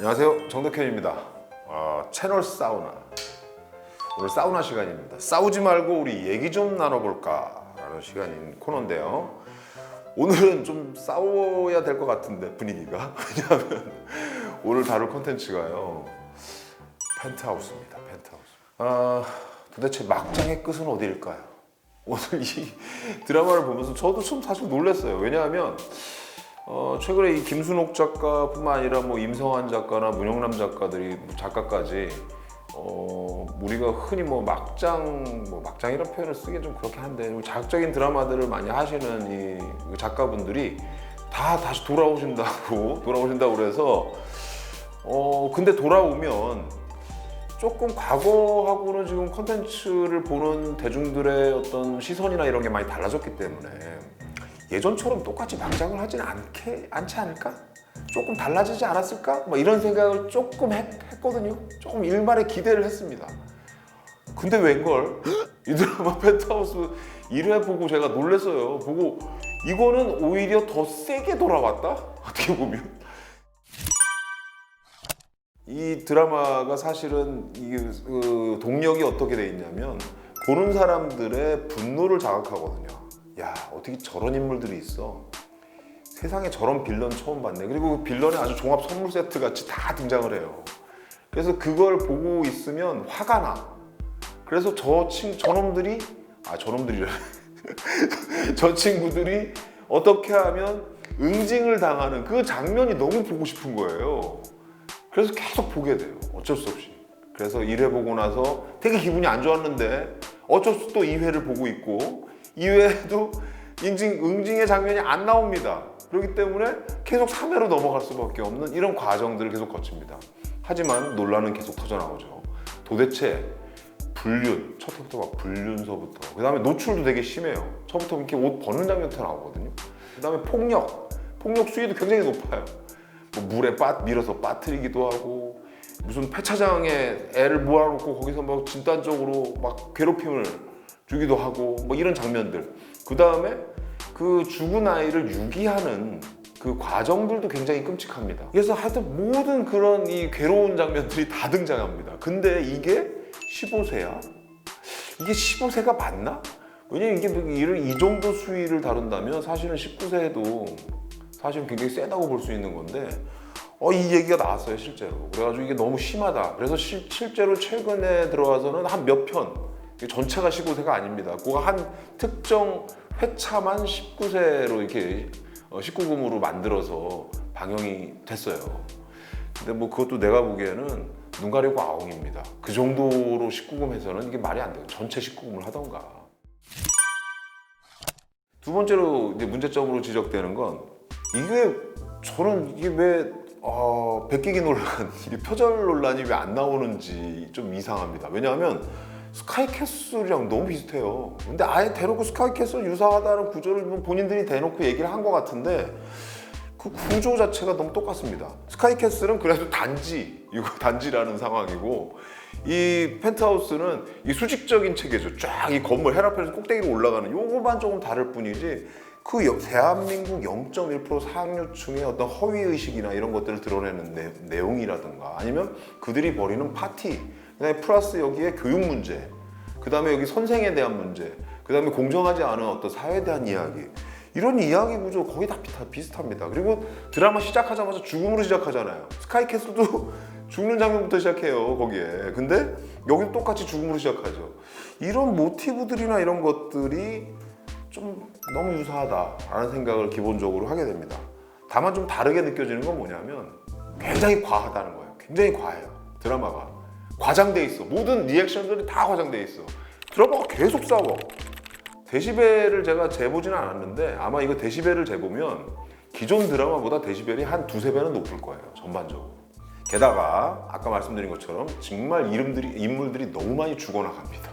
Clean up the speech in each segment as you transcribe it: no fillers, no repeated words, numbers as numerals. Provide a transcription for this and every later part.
안녕하세요, 정덕현입니다. 채널 사우나. 오늘 사우나 시간입니다. 싸우지 말고 우리 얘기 좀 나눠볼까 라는 시간인 코너인데요. 오늘은 좀 싸워야 될 것 같은데 분위기가. 왜냐하면 오늘 다룰 콘텐츠가요, 펜트하우스입니다. 펜트하우스. 도대체 막장의 끝은 어디일까요? 오늘 이 드라마를 보면서 저도 좀 사실 놀랐어요. 왜냐하면 최근에 이 김순옥 작가뿐만 아니라 뭐 임성환 작가나 문영남 작가까지 우리가 흔히 뭐 막장이라는 표현을 쓰기 좀 그렇긴 한데 자극적인 드라마들을 많이 하시는 이 작가분들이 다 다시 돌아오신다고 그래서 근데 돌아오면 조금 과거하고는 지금 콘텐츠를 보는 대중들의 어떤 시선이나 이런 게 많이 달라졌기 때문에 예전처럼 똑같이 막장을 하진 않지 않을까? 조금 달라지지 않았을까? 뭐 이런 생각을 조금 했거든요. 조금 일말의 기대를 했습니다. 근데 웬걸? 이 드라마 펜트하우스 1회 보고 제가 놀랐어요. 보고 이거는 오히려 더 세게 돌아왔다? 어떻게 보면. 이 드라마가 사실은 동력이 어떻게 돼 있냐면 보는 사람들의 분노를 자극하거든요. 야, 어떻게 저런 인물들이 있어? 세상에 저런 빌런 처음 봤네. 그리고 그 빌런이 아주 종합 선물 세트 같이 다 등장을 해요. 그래서 그걸 보고 있으면 화가 나. 그래서 저 친구들이 어떻게 하면 응징을 당하는 그 장면이 너무 보고 싶은 거예요. 그래서 계속 보게 돼요. 어쩔 수 없이. 그래서 1회 보고 나서 되게 기분이 안 좋았는데 어쩔 수 없이 또 2회를 보고 있고 2회에도 응징의 장면이 안 나옵니다. 그렇기 때문에 계속 3회로 넘어갈 수밖에 없는 이런 과정들을 계속 거칩니다. 하지만 논란은 계속 터져나오죠. 도대체 첫 회부터 막 불륜서부터, 그 다음에 노출도 되게 심해요. 처음부터 이렇게 옷 벗는 장면부터 나오거든요. 그 다음에 폭력 수위도 굉장히 높아요. 뭐 물에 밀어서 빠뜨리기도 하고, 무슨 폐차장에 애를 모아놓고 거기서 막 진단적으로 막 괴롭힘을 주기도 하고, 뭐 이런 장면들. 그 다음에 그 죽은 아이를 유기하는 그 과정들도 굉장히 끔찍합니다. 그래서 하여튼 모든 그런 이 괴로운 장면들이 다 등장합니다. 근데 이게 15세야? 이게 15세가 맞나? 왜냐면 이게 이 정도 수위를 다룬다면 사실은 19세도 사실은 굉장히 세다고 볼 수 있는 건데 이 얘기가 나왔어요, 실제로. 그래가지고 이게 너무 심하다. 그래서 실제로 최근에 들어와서는 한 몇 편, 전체가 15세가 아닙니다. 그거 한 특정 회차만 19세로 이렇게 19금으로 만들어서 방영이 됐어요. 근데 뭐 그것도 내가 보기에는 눈 가리고 아웅입니다. 그 정도로 19금 해서는 이게 말이 안 돼요. 전체 19금을 하던가. 두 번째로 이제 문제점으로 지적되는 건 이게 왜 베끼기 논란, 이게 표절 논란이 왜 안 나오는지 좀 이상합니다. 왜냐하면 스카이캐슬이랑 너무 비슷해요. 근데 아예 대놓고 스카이캐슬 유사하다는 구조를 본인들이 대놓고 얘기를 한 것 같은데 그 구조 자체가 너무 똑같습니다. 스카이캐슬은 그래도 단지라는 상황이고, 이 펜트하우스는 이 수직적인 체계죠. 쫙 이 건물 헤라펠에서 꼭대기로 올라가는 요거만 조금 다를 뿐이지, 그 대한민국 0.1% 상류층의 어떤 허위의식이나 이런 것들을 드러내는 내용이라든가, 아니면 그들이 벌이는 파티, 그다음에 플러스 여기에 교육 문제, 그다음에 여기 선생에 대한 문제, 그다음에 공정하지 않은 어떤 사회에 대한 이야기, 이런 이야기 구조 거의 다 비슷합니다. 그리고 드라마 시작하자마자 죽음으로 시작하잖아요. 스카이캐슬도 죽는 장면부터 시작해요, 거기에. 근데 여기도 똑같이 죽음으로 시작하죠. 이런 모티브들이나 이런 것들이 좀 너무 유사하다라는 생각을 기본적으로 하게 됩니다. 다만 좀 다르게 느껴지는 건 뭐냐면 굉장히 과하다는 거예요. 굉장히 과해요. 드라마가 과장돼 있어. 모든 리액션들이 다 과장돼 있어. 드라마가 계속 싸워. 데시벨을 제가 재보지는 않았는데 아마 이거 데시벨을 재보면 기존 드라마보다 데시벨이 한 두세 배는 높을 거예요, 전반적으로. 게다가 아까 말씀드린 것처럼 정말 인물들이 너무 많이 죽어나갑니다.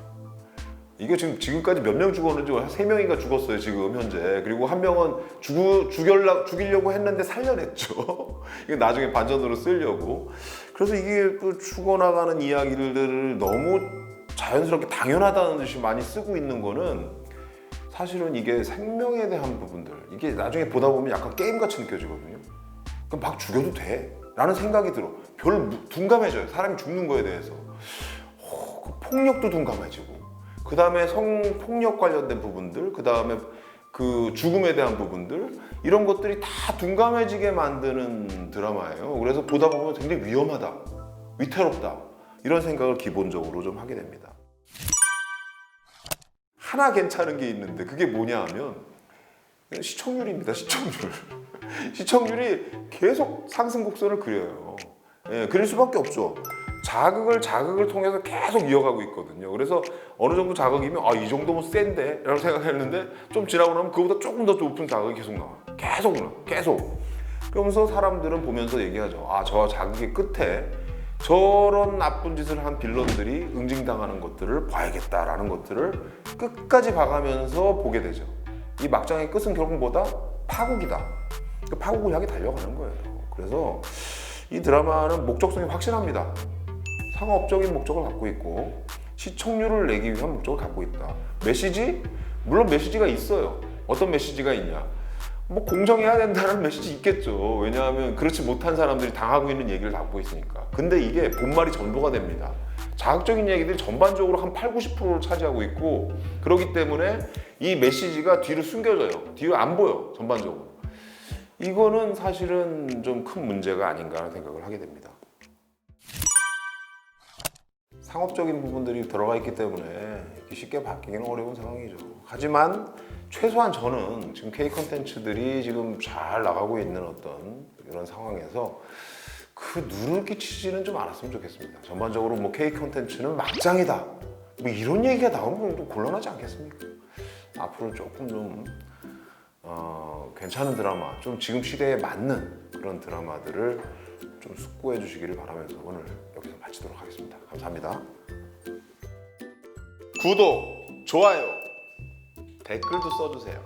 이게 지금까지 몇 명 죽었는지 3명인가 죽었어요, 지금 현재. 그리고 한 명은 죽이려고 했는데 살려냈죠. 이게 나중에 반전으로 쓰려고. 그래서 이게 그 죽어나가는 이야기들을 너무 자연스럽게 당연하다는 듯이 많이 쓰고 있는 거는 사실은 이게 생명에 대한 부분들, 이게 나중에 보다 보면 약간 게임같이 느껴지거든요. 그럼 막 죽여도 돼. 라는 생각이 들어. 둔감해져요. 사람이 죽는 거에 대해서. 그 폭력도 둔감해지고, 그 다음에 성폭력 관련된 부분들, 그 다음에 그 죽음에 대한 부분들, 이런 것들이 다 둔감해지게 만드는 드라마예요. 그래서 보다 보면 굉장히 위험하다, 위태롭다, 이런 생각을 기본적으로 좀 하게 됩니다. 하나 괜찮은 게 있는데 그게 뭐냐 하면 시청률입니다. 시청률이 계속 상승 곡선을 그려요. 예, 그릴 수밖에 없죠. 자극을 통해서 계속 이어가고 있거든요. 그래서 어느 정도 자극이면 이 정도면 센데? 라고 생각했는데 좀 지나고 나면 그보다 조금 더 높은 자극이 계속 나와요. 계속. 그러면서 사람들은 보면서 얘기하죠. 저 자극의 끝에 저런 나쁜 짓을 한 빌런들이 응징당하는 것들을 봐야겠다라는 것들을 끝까지 봐가면서 보게 되죠. 이 막장의 끝은 결국 뭐다? 파국이다. 그 파국을 향해 달려가는 거예요. 그래서 이 드라마는 목적성이 확실합니다. 상업적인 목적을 갖고 있고 시청률을 내기 위한 목적을 갖고 있다. 메시지? 물론 메시지가 있어요. 어떤 메시지가 있냐? 뭐 공정해야 된다는 메시지 있겠죠. 왜냐하면 그렇지 못한 사람들이 당하고 있는 얘기를 담고 있으니까. 근데 이게 본말이 전부가 됩니다. 자극적인 얘기들이 전반적으로 한 80~90%를 차지하고 있고, 그렇기 때문에 이 메시지가 뒤로 숨겨져요. 뒤로 안 보여, 전반적으로. 이거는 사실은 좀 큰 문제가 아닌가 하는 생각을 하게 됩니다. 상업적인 부분들이 들어가 있기 때문에 쉽게 바뀌기는 어려운 상황이죠. 하지만 최소한 저는 지금 K 콘텐츠들이 지금 잘 나가고 있는 어떤 이런 상황에서 그 누를 끼치지는 좀 않았으면 좋겠습니다. 전반적으로 뭐 K 콘텐츠는 막장이다, 뭐 이런 얘기가 나오면 좀 곤란하지 않겠습니까? 앞으로 조금 좀 괜찮은 드라마, 좀 지금 시대에 맞는 그런 드라마들을 좀 숙고해 주시기를 바라면서 오늘 여기서 마치도록 하겠습니다. 감사합니다. 구독, 좋아요, 댓글도 써주세요.